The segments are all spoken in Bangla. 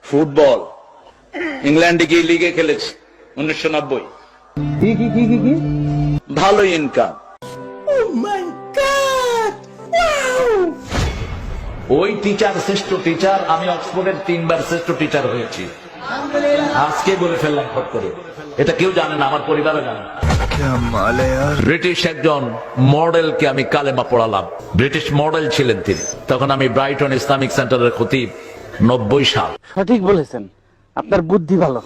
ফুটবল ইংল্যান্ডে গিয়ে লিগে খেলেছি 1990। কি ভালো ইনকাম। ওই টিচার শ্রেষ্ঠ টিচার, আমি অক্সফোর্ডের 3 বার শ্রেষ্ঠ টিচার হয়েছি। আজকে বলে ফেললাম ফট করে, এটা কেউ জানে না, আমার পরিবারও জানে না। ব্রিটিশ একজন মডেলকে আমি কালেমা পড়ালাম, ব্রিটিশ মডেল ছিলেন তিনি। তখন আমি ব্রাইটন ইসলামিক সেন্টারের খতিব, 90 সাল। সঠিক বলেছেন, আপনার বুদ্ধি ভালো।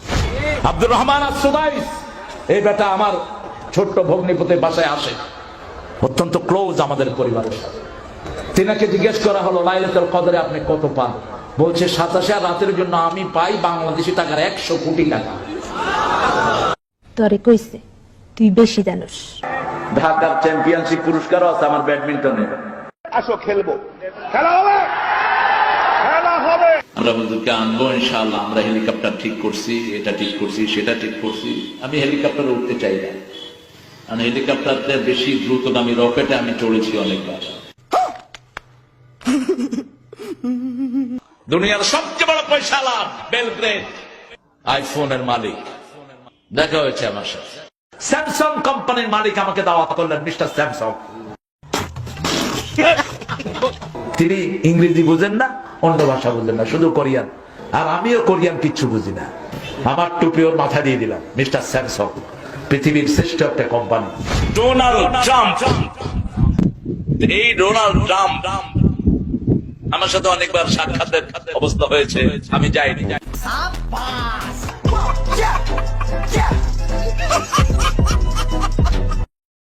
আব্দুর রহমান আস-সুদাইস, এই বেটা আমার ছোট্ট ভগ্নিপতির বাসায় আসে, অত্যন্ত ক্লোজ আমাদের পরিবারের সাথে। তিনাকে জিজ্ঞেস করা হলো লাইলাতুল কদরে আপনি কত পান? বলছে 87 আর রাতের জন্য আমি পাই বাংলাদেশি টাকার 100 কোটি টাকা। তরে কইছে তুই বেশি জানোস। ঢাকার চ্যাম্পিয়নশিপ পুরস্কারও আছে আমার ব্যাডমিন্টনে। আসো খেলবো, খেলা হবে, খেলা হবে। আমরা হুজুরকে আনবো ইনশাআল্লাহ। আমরা হেলিকপ্টার ঠিক করছি, এটা ঠিক করছি, সেটা ঠিক করছি। আমি হেলিকপ্টারে উঠতে চাই না, কারণ হেলিকপ্টারতে বেশি দ্রুতগামী রকেটে আমি চড়েছি অনেকবার। দুনিয়ার সবচেয়ে বড় পয়সালা বেলগ্রেড আইফোনের মালিক দেখা হয়েছে আমার সাথে। স্যামসাং কোম্পানির মালিক আমাকে দাওয়াত করলেন, মিস্টার স্যামসাং। তিনি ইংরেজি বুঝেন না, অন্য ভাষা বুঝেন না, শুধু কোরিয়ান। আর আমিও কোরিয়ান কিচ্ছু বুঝি না। আমার টুপি ওর মাথা দিয়ে দিলাম, মিস্টার স্যামসাং পৃথিবীর শ্রেষ্ঠ একটা কোম্পানি। ডোনাল্ড ট্রাম্প, এই ডোনাল্ড ট্রাম্প আমার সাথে অনেকবার সাক্ষাতের অবস্থা হয়েছে, আমি যাইনি।